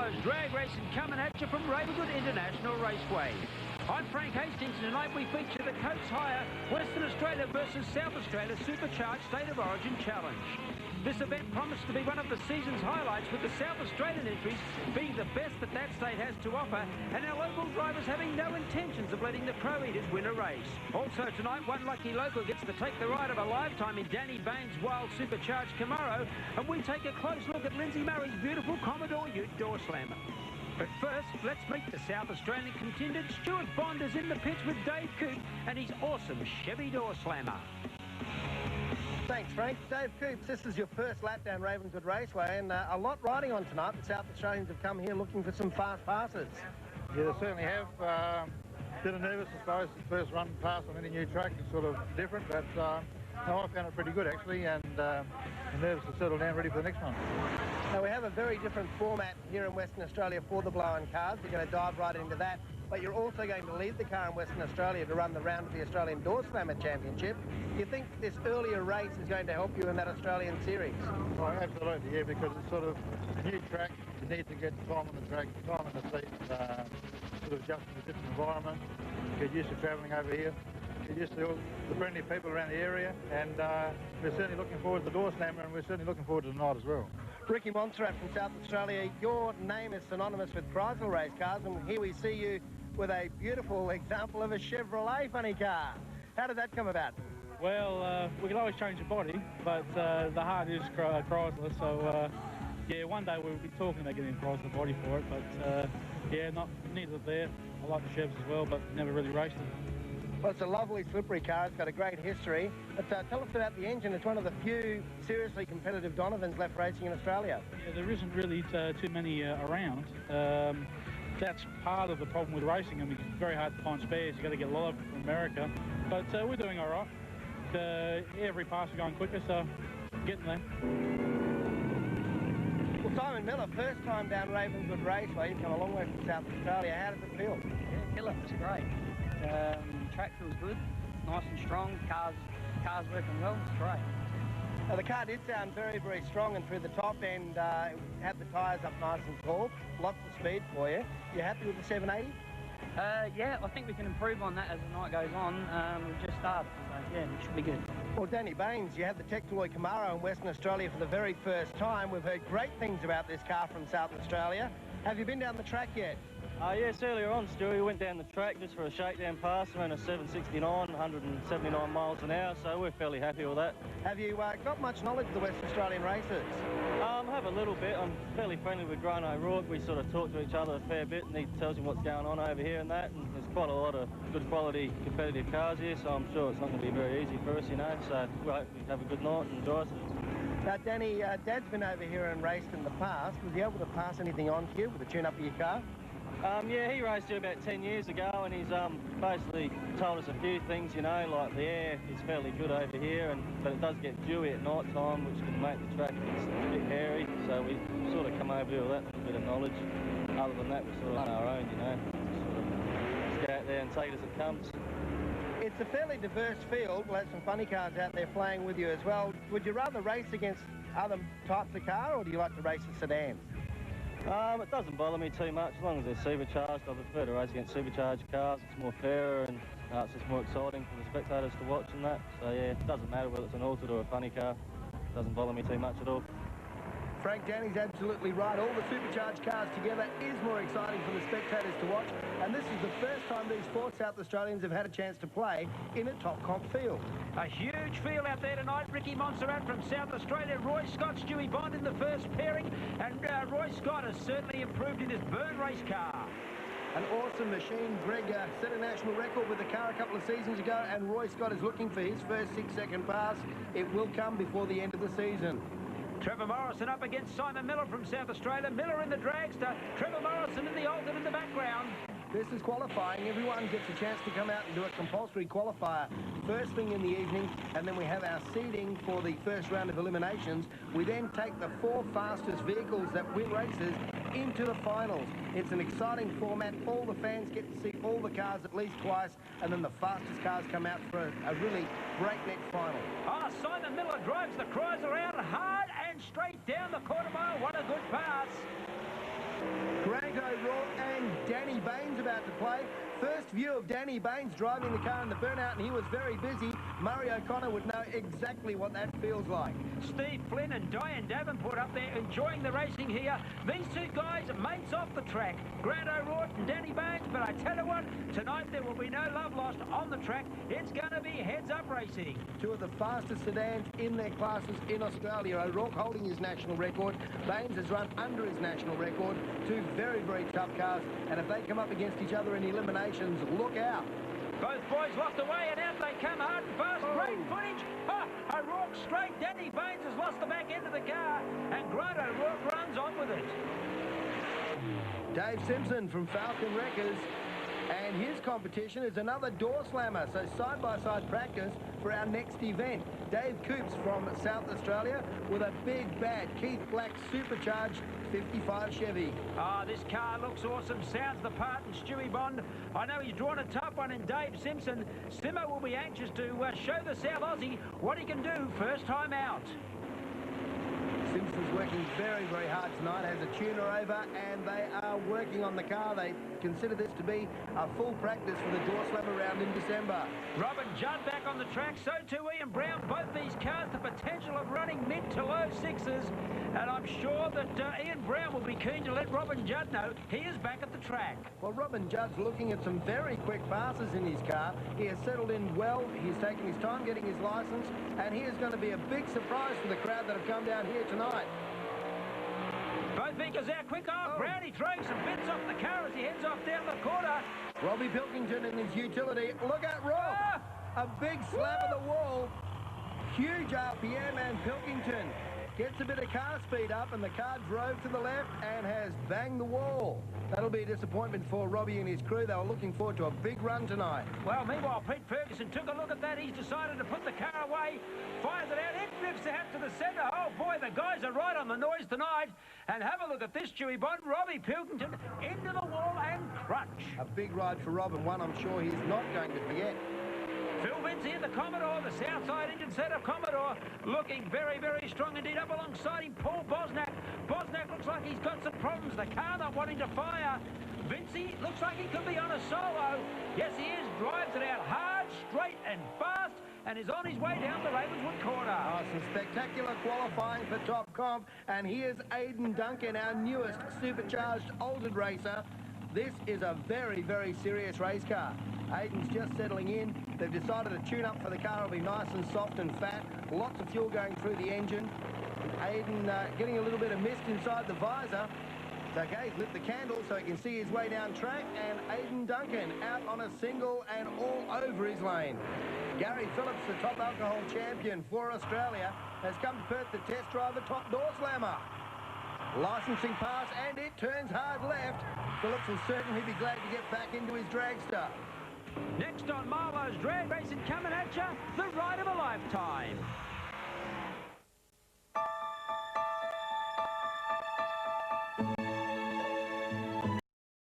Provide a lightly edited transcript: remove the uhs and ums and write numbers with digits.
Broncos drag racing coming at you from Ravenwood International Raceway. I'm Frank Hastings, and tonight we feature the Coates Hire Western Australia versus South Australia Supercharged State of Origin Challenge. This event promised to be one of the season's highlights, with the South Australian entries being the best that that state has to offer, and our local drivers having no intentions of letting the Crow Eaters win a race. Also tonight, one lucky local gets to take the ride of a lifetime in Danny Bain's wild supercharged Camaro, and we take a close look at Lindsay Murray's beautiful Commodore Ute door slammer. But first, let's meet the South Australian contingent. Stuart Bond is in the pits with Dave Coope and his awesome Chevy door slammer. Thanks, Frank. Dave Coops, this is your first lap down Ravenswood Raceway, and a lot riding on tonight. The South Australians have come here looking for some fast passes. Yeah, they certainly have. Bit of nervous, I suppose. The first run pass on any new track is sort of different, but no, I found it pretty good, actually, and I'm nervous to settle down, ready for the next one. Now, we have a very different format here in Western Australia for the blow-on cars. We're going to dive right into that. But you're also going to lead the car in Western Australia to run the round of the Australian Door Slammer Championship. Do you think this earlier race is going to help you in that Australian series? Oh, absolutely, yeah, because it's sort of a new track. You need to get time on the track, time on the seat, sort of adjust to the different environment, get used to travelling over here, get used to all the friendly people around the area, and we're certainly looking forward to the Door Slammer, and we're certainly looking forward to tonight as well. Ricky Montserrat from South Australia, your name is synonymous with Chrysler race cars, and here we see you with a beautiful example of a Chevrolet funny car. How did that come about? Well, we can always change the body, but the heart is Chrysler, so yeah, one day we'll be talking about getting a Chrysler body for it, but yeah, neither there. I like the Chevs as well, but never really raced them. Well, it's a lovely slippery car. It's got a great history. But tell us about the engine. It's one of the few seriously competitive Donovans left racing in Australia. Yeah, there isn't really too many around. That's part of the problem with racing. I mean, it's very hard to find spares. You've got to get a lot of from America. But we're doing all right. Every pass is going quicker, so getting there. Well, Simon Miller, first time down Ravenswood Raceway. You've come a long way from South Australia. How does it feel? Yeah, killer. It's great. Track feels good, nice and strong. Car's working well. It's great. Now, the car did sound very, very strong, and through the top end, it had the tyres up nice and tall. Lots of speed for you. You happy with the 780? Yeah, I think we can improve on that as the night goes on. We've just started, so yeah, it should be good. Well, Danny Baines, you had the Tectaloy Camaro in Western Australia for the very first time. We've heard great things about this car from South Australia. Have you been down the track yet? Yes, earlier on, Stewie, we went down the track just for a shakedown pass, around a 769, 179 miles an hour, so we're fairly happy with that. Have you got much knowledge of the Western Australian races? I have a little bit. I'm fairly friendly with Grant O'Rourke. We sort of talk to each other a fair bit, and he tells me what's going on over here and that, and there's quite a lot of good quality competitive cars here, so I'm sure it's not going to be very easy for us, you know, so we hope we have a good night and enjoy ourselves. Now, Danny, Dad's been over here and raced in the past. Was he able to pass anything on to you with the tune-up of your car? Yeah, he raced here about 10 years ago, and he's basically told us a few things, you know, like the air is fairly good over here, but it does get dewy at night time, which can make the track a bit hairy, so we sort of come over here with that little bit of knowledge. Other than that, we're sort of on our own, you know, sort of just go out there and take it as it comes. It's a fairly diverse field. We'll have some funny cars out there playing with you as well. Would you rather race against other types of car, or do you like to race the sedans? It doesn't bother me too much, as long as they're supercharged. I prefer to race against supercharged cars. It's more fairer, and it's just more exciting for the spectators to watch and that. So yeah, it doesn't matter whether it's an altered or a funny car. It doesn't bother me too much at all. Frank, Danny's absolutely right. All the supercharged cars together is more exciting for the spectators to watch, and this is the first time these four South Australians have had a chance to play in a top comp field. A huge field out there tonight. Ricky Montserrat from South Australia, Roy Scott, Stewie Bond in the first pairing, and Roy Scott has certainly improved in his burn race car. An awesome machine. Greg set a national record with the car a couple of seasons ago, and Roy Scott is looking for his first 6-second pass. It will come before the end of the season. Trevor Morrison up against Simon Miller from South Australia. Miller in the dragster, Trevor Morrison in the Alton in the background. This is qualifying. Everyone gets a chance to come out and do a compulsory qualifier first thing in the evening, and then we have our seeding for the first round of eliminations. We then take the 4 fastest vehicles that win races into the finals. It's an exciting format. All the fans get to see all the cars at least twice, and then the fastest cars come out for a really breakneck final. Ah, Simon Miller drives the Chrysler out hard and straight down the quarter mile. What a good pass. Grant O'Rourke and Danny Baines about to play. First view of Danny Baines driving the car in the burnout, and he was very busy. Murray O'Connor would know exactly what that feels like. Steve Flynn and Diane Davenport up there enjoying the racing here. These two guys are mates off the track, Grant O'Rourke and Danny Baines, but I tell you what, tonight there will be no love lost on the track. It's going to be heads-up racing. Two of the fastest sedans in their classes in Australia. O'Rourke holding his national record. Baines has run under his national record. Two very, very tough cars, and if they come up against each other in eliminations, look out. Both boys locked away, and out they come hard and fast. Great footage. O'Rourke straight. Danny Baines has lost the back end of the car, and Grant O'Rourke runs on with it. Dave Simpson from Falcon Wreckers, and his competition is another door slammer, so side-by-side practice for our next event. Dave Coops from South Australia with a big bad Keith Black supercharged 55 Chevy. This car looks awesome, sounds the part, and Stewie Bond, I know he's drawn a tough one in Dave Simpson. Simo will be anxious to show the South Aussie what he can do first time out. Simpson's working very, very hard tonight, has a tuner over, and they are working on the car. They consider this to be a full practice for the door slammer round in December. Robin Judd back on the track, so too Ian Brown. Both these cars, the potential of running mid to low sixes, and I'm sure that Ian Brown will be keen to let Robin Judd know he is back at the track. Well, Robin Judd's looking at some very quick passes in his car. He has settled in well. He's taken his time getting his licence, and he is going to be a big surprise for the crowd that have come down here tonight. Both vehicles out quick. Brownie throwing some bits off the car as he heads off down the corner. Robbie Pilkington in his utility. Look at Rob. A big slap of the wall. Huge RPM, and Pilkington gets a bit of car speed up, and the car drove to the left and has banged the wall. That'll be a disappointment for Robbie and his crew. They were looking forward to a big run tonight. Well, meanwhile, Pete Ferguson took a look at that. He's decided to put the car away, fires it out, it drifts out to the centre. Oh, boy, the guys are right on the noise tonight. And have a look at this, Stewie Bond. Robbie Pilkington into the wall and crunch. A big ride for Rob, and one I'm sure he's not going to forget. Phil Vinci in the Commodore, the Southside engine set of Commodore, looking very, very strong indeed. Up alongside him, Paul Bosnack. Bosnack looks like he's got some problems. The car not wanting to fire. Vinci looks like he could be on a solo. Yes, he is. Drives it out hard, straight and fast, and is on his way down the Ravenswood corner. Some spectacular qualifying for Top Comp, and here's Aidan Duncan, our newest supercharged altered racer. This is a very, very serious race car. Aidan's just settling in. They've decided to tune up for the car. It'll be nice and soft and fat. Lots of fuel going through the engine. Aidan getting a little bit of mist inside the visor. It's okay, he's lit the candle so he can see his way down track, and Aidan Duncan out on a single and all over his lane. Gary Phillips, the top alcohol champion for Australia, has come to Perth to test drive a top door slammer. Licensing pass, and it turns hard left. Phillips will certainly be glad to get back into his dragster. Next on Marlowe's Drag Racing, coming at you, the ride of a lifetime.